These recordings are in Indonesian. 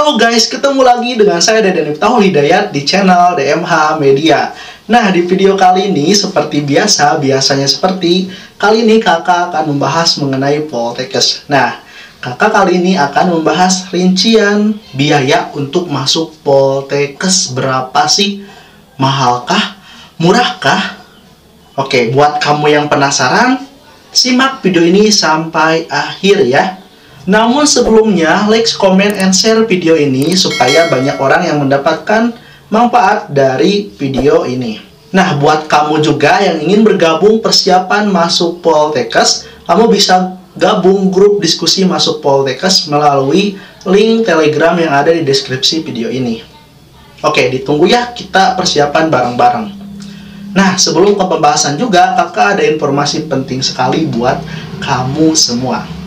Halo guys, ketemu lagi dengan saya Deden Miftahul Hidayat di channel DMH Media. Nah, di video kali ini seperti biasanya seperti kali ini kakak akan membahas mengenai Poltekkes. Nah, kakak kali ini akan membahas rincian biaya untuk masuk Poltekkes. Berapa sih? Mahalkah? Murahkah? Oke, buat kamu yang penasaran, simak video ini sampai akhir ya. Namun sebelumnya, like, comment, and share video ini supaya banyak orang yang mendapatkan manfaat dari video ini. Nah, buat kamu juga yang ingin bergabung persiapan masuk Poltekkes, kamu bisa gabung grup diskusi masuk Poltekkes melalui link Telegram yang ada di deskripsi video ini. Oke, ditunggu ya, kita persiapan bareng-bareng. Nah, sebelum ke pembahasan juga, kakak ada informasi penting sekali buat kamu semua.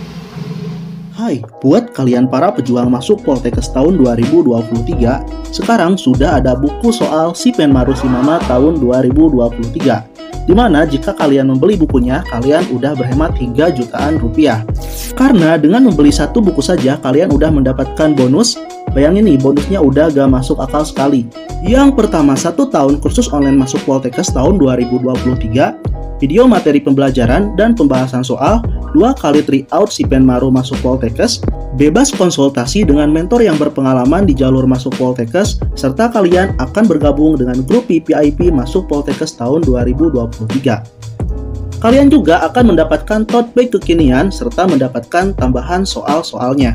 Hai, buat kalian para pejuang masuk Poltekkes tahun 2023, sekarang sudah ada buku soal Si Penmaru Si Mama tahun 2023. Dimana jika kalian membeli bukunya, kalian udah berhemat hingga jutaan rupiah. Karena dengan membeli satu buku saja, kalian udah mendapatkan bonus. Bayangin nih, bonusnya udah gak masuk akal sekali. Yang pertama, 1 tahun kursus online masuk Poltekkes tahun 2023, video materi pembelajaran dan pembahasan soal, 2 kali tryout Si Penmaru masuk Poltekkes, bebas konsultasi dengan mentor yang berpengalaman di jalur masuk Poltekkes, serta kalian akan bergabung dengan grup VIP masuk Poltekkes tahun 2023. Kalian juga akan mendapatkan tote bag kekinian serta mendapatkan tambahan soal-soalnya.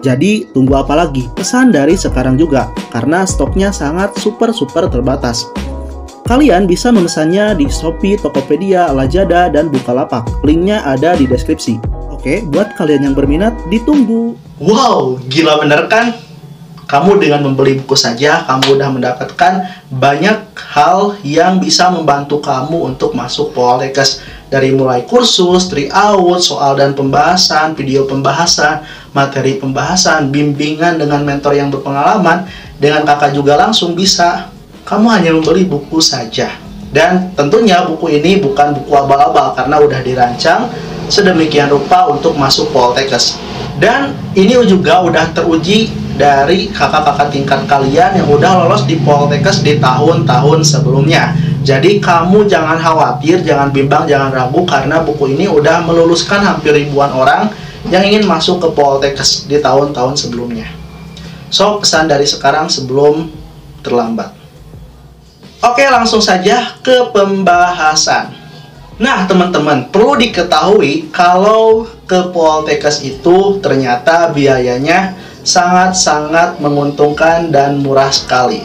Jadi tunggu apa lagi? Pesan dari sekarang juga, karena stoknya sangat super terbatas. Kalian bisa memesannya di Shopee, Tokopedia, Lazada, dan Bukalapak. Linknya ada di deskripsi. Oke, buat kalian yang berminat, ditunggu. Wow, gila bener kan? Kamu dengan membeli buku saja, kamu udah mendapatkan banyak hal yang bisa membantu kamu untuk masuk Poltekkes. Dari mulai kursus, tryout, soal dan pembahasan, video pembahasan, materi pembahasan, bimbingan dengan mentor yang berpengalaman. Dengan kakak juga langsung bisa. Kamu hanya membeli buku saja. Dan tentunya buku ini bukan buku abal-abal karena udah dirancang sedemikian rupa untuk masuk Poltekkes. Dan ini juga udah teruji dari kakak-kakak tingkat kalian yang udah lolos di Poltekkes di tahun-tahun sebelumnya. Jadi kamu jangan khawatir, jangan bimbang, jangan ragu karena buku ini udah meluluskan hampir ribuan orang yang ingin masuk ke Poltekkes di tahun-tahun sebelumnya. So, pesan dari sekarang sebelum terlambat. Oke, langsung saja ke pembahasan. Nah, teman-teman, perlu diketahui kalau ke Poltekkes itu ternyata biayanya sangat-sangat menguntungkan dan murah sekali.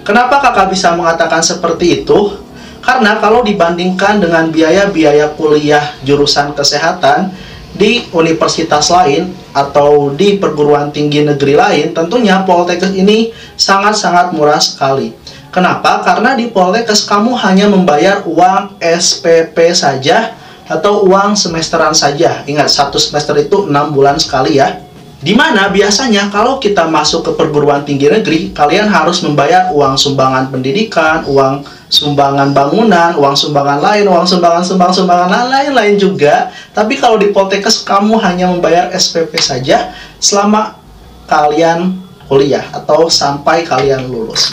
Kenapa kakak bisa mengatakan seperti itu? Karena kalau dibandingkan dengan biaya-biaya kuliah jurusan kesehatan di universitas lain atau di perguruan tinggi negeri lain, tentunya Poltekkes ini sangat-sangat murah sekali. Kenapa? Karena di Poltekkes kamu hanya membayar uang SPP saja atau uang semesteran saja. Ingat, 1 semester itu 6 bulan sekali ya. Dimana biasanya kalau kita masuk ke perguruan tinggi negeri, kalian harus membayar uang sumbangan pendidikan, uang sumbangan bangunan, uang sumbangan lain, uang sumbangan lain-lain juga. Tapi kalau di Poltekkes kamu hanya membayar SPP saja selama kalian kuliah atau sampai kalian lulus.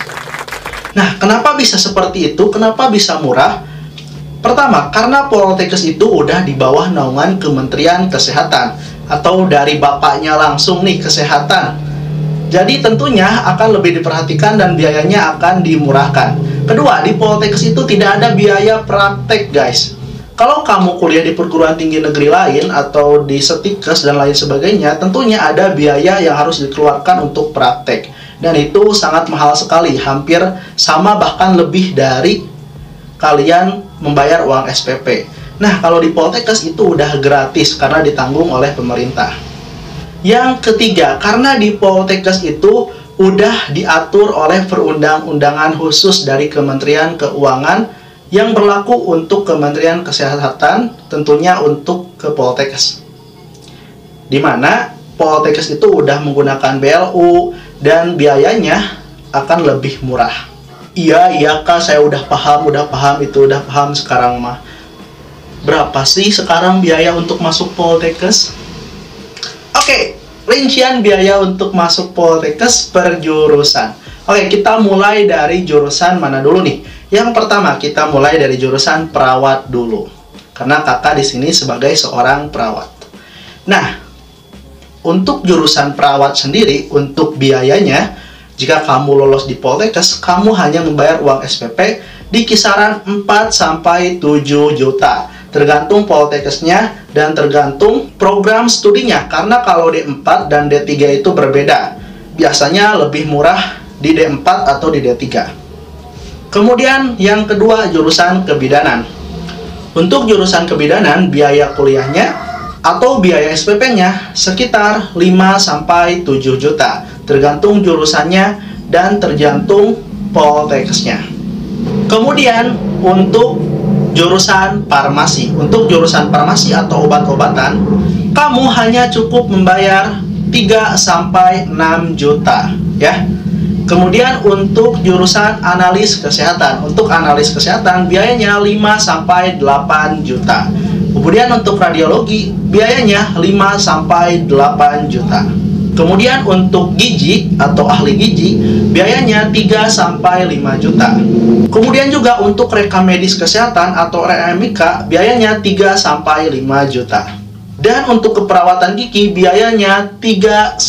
Nah, kenapa bisa seperti itu? Kenapa bisa murah? Pertama, karena Poltekkes itu udah di bawah naungan Kementerian Kesehatan atau dari bapaknya langsung nih, kesehatan. Jadi tentunya akan lebih diperhatikan dan biayanya akan dimurahkan. Kedua, di Poltekkes itu tidak ada biaya praktek, guys. Kalau kamu kuliah di perguruan tinggi negeri lain atau di Setikes dan lain sebagainya, tentunya ada biaya yang harus dikeluarkan untuk praktek. Dan itu sangat mahal sekali, hampir sama bahkan lebih dari kalian membayar uang SPP. Nah, kalau di Poltekkes itu udah gratis karena ditanggung oleh pemerintah. Yang ketiga, karena di Poltekkes itu udah diatur oleh perundang-undangan khusus dari Kementerian Keuangan yang berlaku untuk Kementerian Kesehatan, tentunya untuk ke Poltekkes. Dimana Poltekkes itu udah menggunakan BLU dan biayanya akan lebih murah. Iya kak, saya udah paham sekarang mah. Berapa sih sekarang biaya untuk masuk Poltekkes? Oke, rincian biaya untuk masuk Poltekkes per jurusan. Oke, kita mulai dari jurusan mana dulu nih? Yang pertama, kita mulai dari jurusan perawat dulu. Karena kakak di sini sebagai seorang perawat. Nah, untuk jurusan perawat sendiri, untuk biayanya, jika kamu lolos di Poltekkes, kamu hanya membayar uang SPP di kisaran 4-7 juta. Tergantung Poltekkesnya dan tergantung program studinya. Karena kalau D4 dan D3 itu berbeda. Biasanya lebih murah di D4 atau di D3. Kemudian yang kedua, jurusan kebidanan. Untuk jurusan kebidanan, biaya kuliahnya atau biaya SPP-nya sekitar 5-7 juta. Tergantung jurusannya dan tergantung Poltekkesnya. Kemudian untuk jurusan farmasi. Untuk jurusan farmasi atau obat-obatan, kamu hanya cukup membayar 3-6 juta, ya. Kemudian untuk jurusan analis kesehatan. Untuk analis kesehatan biayanya 5-8 juta. Kemudian untuk radiologi biayanya 5-8 juta. Kemudian untuk gizi atau ahli gizi biayanya 3-5 juta. Kemudian juga untuk rekam medis kesehatan atau RMIK biayanya 3-5 juta. Dan untuk keperawatan gigi biayanya 3-5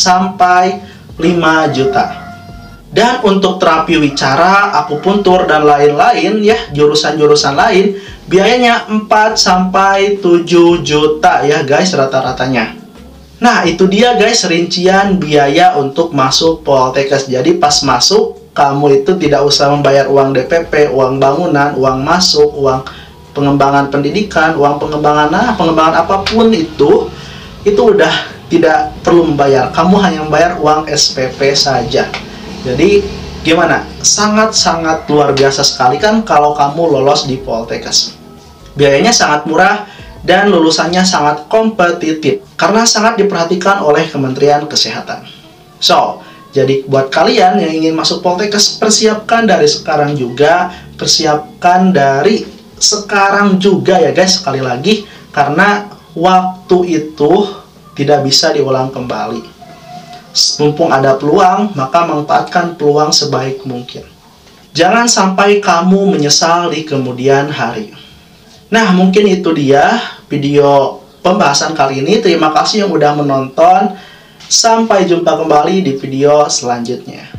juta. Dan untuk terapi wicara, akupuntur dan lain-lain ya, jurusan-jurusan lain biayanya 4-7 juta ya guys rata-ratanya. Nah, itu dia guys rincian biaya untuk masuk Poltekkes. Jadi pas masuk, kamu itu tidak usah membayar uang DPP, uang bangunan, uang masuk, uang pengembangan pendidikan, uang pengembangan apapun itu udah tidak perlu membayar. Kamu hanya membayar uang SPP saja. Jadi gimana? Sangat-sangat luar biasa sekali kan kalau kamu lolos di Poltekkes. Biayanya sangat murah dan lulusannya sangat kompetitif karena sangat diperhatikan oleh Kementerian Kesehatan. So, jadi buat kalian yang ingin masuk Poltekkes, persiapkan dari sekarang juga, ya guys, sekali lagi, karena waktu itu tidak bisa diulang kembali. Mumpung ada peluang, maka manfaatkan peluang sebaik mungkin. Jangan sampai kamu menyesal di kemudian hari. Nah, mungkin itu dia video pembahasan kali ini. Terima kasih yang udah menonton. Sampai jumpa kembali di video selanjutnya.